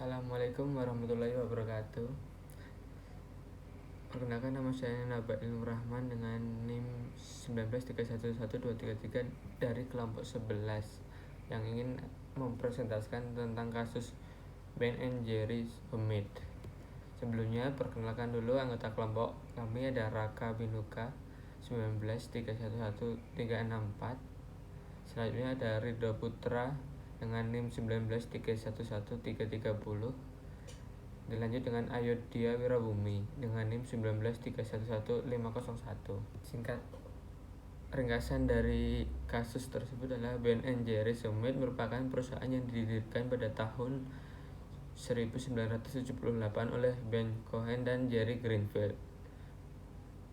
Assalamualaikum warahmatullahi wabarakatuh. Perkenalkan, nama saya Nabail Nur Rahman dengan NIM 193112333 dari kelompok 11 yang ingin mempresentasikan tentang kasus Ben and Jerry's Homemade. Sebelumnya, perkenalkan dulu anggota kelompok kami ada Raka Binuka 1931134. Selanjutnya ada Ridho Putra dengan NIM 1931130. Dilanjut dengan Ayodhya Wirabumi dengan NIM 193110501. Singkat ringkasan dari kasus tersebut adalah Ben and Jerry's Homemade merupakan perusahaan yang didirikan pada tahun 1978 oleh Ben Cohen dan Jerry Greenfield.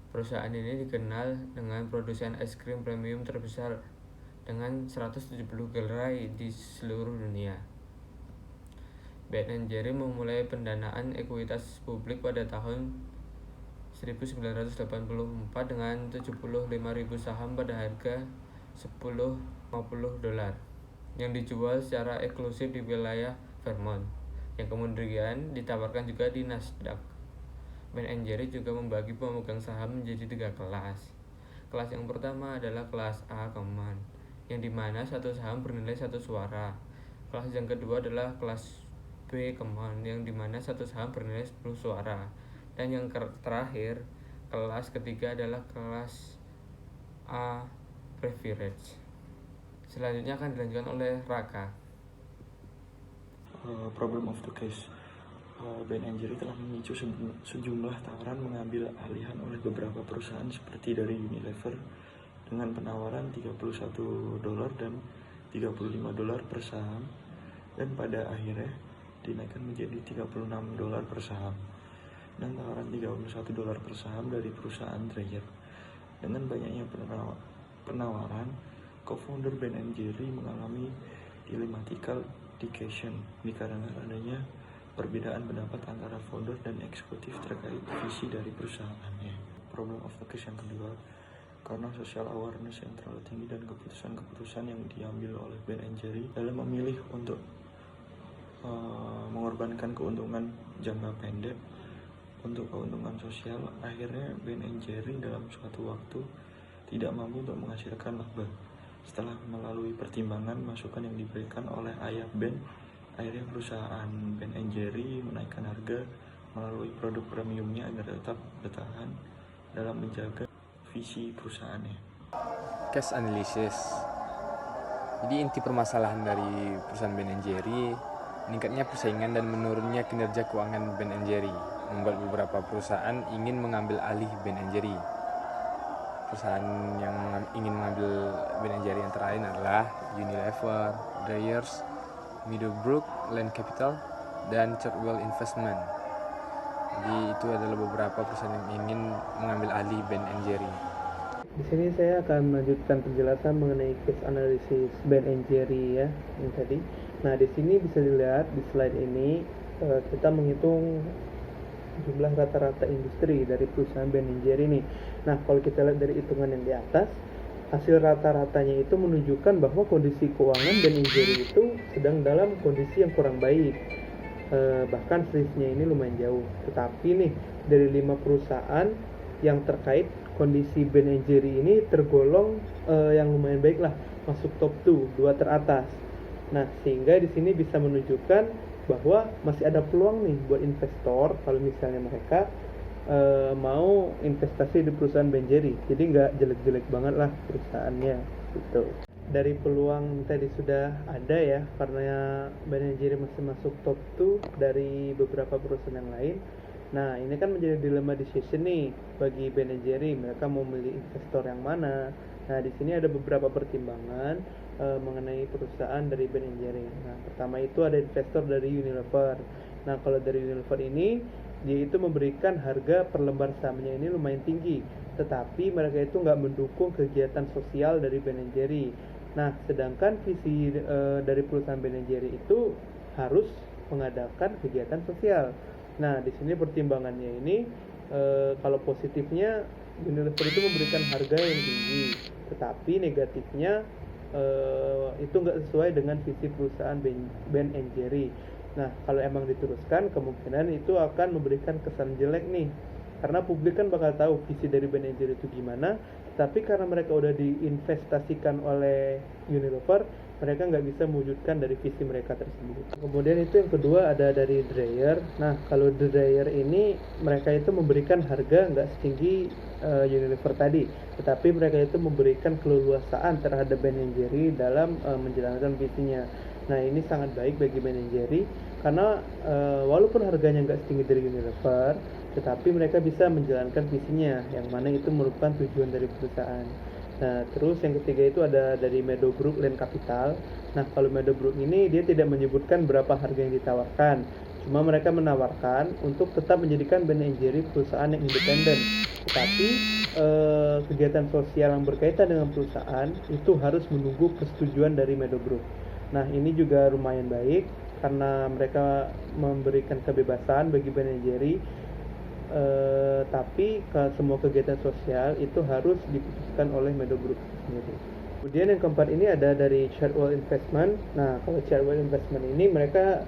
Perusahaan ini dikenal dengan produsen es krim premium terbesar dengan 170 gerai di seluruh dunia. Ben and Jerry memulai pendanaan ekuitas publik pada tahun 1984 dengan 75.000 saham pada harga $10.50 yang dijual secara eksklusif di wilayah Vermont, yang kemudian ditawarkan juga di Nasdaq. Ben and Jerry juga membagi pemegang saham menjadi 3 kelas. Kelas yang pertama adalah kelas A Common, yang dimana satu saham bernilai 1 suara. Kelas yang kedua adalah kelas B Common, yang dimana satu saham bernilai 10 suara. Dan yang terakhir, kelas ketiga adalah kelas A Preferred. Selanjutnya akan dilanjutkan oleh Raka. Problem of the case. Ben and Jerry telah memicu sejumlah tawaran mengambil alihan oleh beberapa perusahaan seperti dari Unilever dengan penawaran $31 dan $35 per saham, dan pada akhirnya dinaikkan menjadi $36 per saham dan tawaran $31 per saham dari perusahaan Dreyer. Dengan banyaknya penawaran, co-founder Ben and Jerry mengalami dilematical decision dikarenakan adanya perbedaan pendapat antara founder dan eksekutif terkait visi dari perusahaannya. Problem of the case yang kedua, karena social awareness yang terlalu tinggi dan keputusan-keputusan yang diambil oleh Ben and Jerry dalam memilih untuk mengorbankan keuntungan jangka pendek untuk keuntungan sosial, akhirnya Ben and Jerry dalam suatu waktu tidak mampu untuk menghasilkan laba. Setelah melalui pertimbangan masukan yang diberikan oleh ayah Ben, akhirnya perusahaan Ben and Jerry menaikkan harga melalui produk premiumnya agar tetap bertahan dalam menjaga visi perusahaannya. Case analysis. Jadi inti permasalahan dari perusahaan Ben and Jerry, meningkatnya persaingan dan menurunnya kinerja keuangan Ben and Jerry membuat beberapa perusahaan ingin mengambil alih Ben and Jerry. Perusahaan yang ingin mengambil Ben and Jerry antara lain adalah Unilever, Dreyer's, Meadowbrook, Land Capital, dan Chartwell Investment. Jadi itu adalah beberapa perusahaan yang ingin mengambil alih Ben and Jerry. Di sini saya akan melanjutkan penjelasan mengenai case analysis Ben and Jerry ya, yang tadi. Nah, di sini bisa dilihat di slide ini kita menghitung jumlah rata-rata industri dari perusahaan Ben and Jerry ini. Nah, kalau kita lihat dari hitungan yang di atas, hasil rata-ratanya itu menunjukkan bahwa kondisi keuangan Ben and Jerry itu sedang dalam kondisi yang kurang baik. Bahkan selisihnya ini lumayan jauh. Tetapi nih, dari 5 perusahaan yang terkait kondisi Ben and Jerry ini tergolong yang lumayan baik lah, masuk top 2 teratas. Nah, sehingga di sini bisa menunjukkan bahwa masih ada peluang nih buat investor kalau misalnya mereka mau investasi di perusahaan Ben Jerry. Jadi nggak jelek-jelek banget lah perusahaannya gitu. Dari peluang tadi sudah ada ya, karena Ben Jerry masih masuk top 2 dari beberapa perusahaan yang lain. Nah, ini kan menjadi dilema decision nih bagi Ben Jerry, mereka mau milih investor yang mana. Nah, di sini ada beberapa pertimbangan mengenai perusahaan dari Ben Jerry. Nah, pertama itu ada investor dari Unilever. Nah, kalau dari Unilever ini, dia itu memberikan harga per lembar sahamnya ini lumayan tinggi, tetapi mereka itu nggak mendukung kegiatan sosial dari Ben Jerry. Nah, sedangkan visi dari perusahaan Ben Jerry itu harus mengadakan kegiatan sosial. Nah, di sini pertimbangannya ini kalau positifnya Unilever itu memberikan harga yang tinggi, tetapi negatifnya itu nggak sesuai dengan visi perusahaan Ben Jerry. Nah, kalau emang diteruskan, kemungkinan itu akan memberikan kesan jelek nih. Karena publik kan bakal tahu visi dari Ben Jerry itu gimana, tapi karena mereka udah diinvestasikan oleh Unilever, mereka nggak bisa mewujudkan dari visi mereka tersebut. Kemudian itu yang kedua ada dari Dreyer. Nah, kalau Dreyer ini mereka itu memberikan harga nggak setinggi Unilever tadi, tetapi mereka itu memberikan keleluasaan terhadap Ben Jerry dalam menjalankan visinya. Nah, ini sangat baik bagi Ben Jerry karena walaupun harganya nggak setinggi dari Unilever, tetapi mereka bisa menjalankan visinya, yang mana itu merupakan tujuan dari perusahaan. Nah, terus yang ketiga itu ada dari Meadow Group Land Capital. Nah, kalau Meadow Group ini dia tidak menyebutkan berapa harga yang ditawarkan, cuma mereka menawarkan untuk tetap menjadikan Ben Jerry perusahaan yang independen. Tetapi kegiatan sosial yang berkaitan dengan perusahaan itu harus menunggu persetujuan dari Meadow Group. Nah, ini juga lumayan baik karena mereka memberikan kebebasan bagi Ben Jerry. Tapi semua kegiatan sosial itu harus diputuskan oleh Meadow Group sendiri. Kemudian yang keempat ini ada dari Chartwell Investment. Nah, kalau Chartwell Investment ini mereka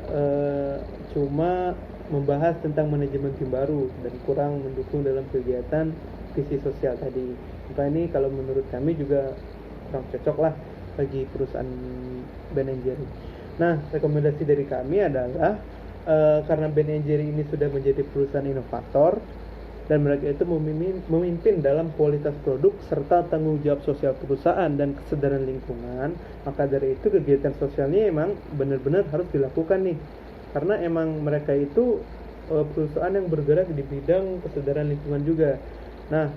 cuma membahas tentang manajemen tim baru dan kurang mendukung dalam kegiatan visi sosial tadi. Maka ini kalau menurut kami juga kurang cocok lah bagi perusahaan Ben Jerry. Nah, rekomendasi dari kami adalah karena Ben Jerry ini sudah menjadi perusahaan inovator dan mereka itu memimpin dalam kualitas produk serta tanggung jawab sosial perusahaan dan kesadaran lingkungan, maka dari itu kegiatan sosialnya emang benar-benar harus dilakukan nih, karena emang mereka itu perusahaan yang bergerak di bidang kesadaran lingkungan juga. Nah,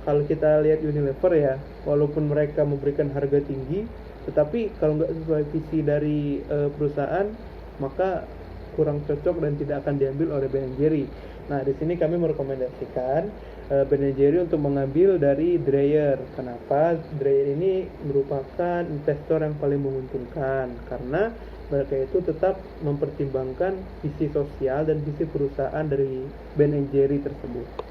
kalau kita lihat Unilever ya, walaupun mereka memberikan harga tinggi, tetapi kalau nggak sesuai visi dari perusahaan, maka kurang cocok dan tidak akan diambil oleh Ben Jerry. Nah, di sini kami merekomendasikan Ben Jerry untuk mengambil dari Dreyer. Kenapa? Dreyer ini merupakan investor yang paling menguntungkan karena mereka itu tetap mempertimbangkan visi sosial dan visi perusahaan dari Ben Jerry tersebut.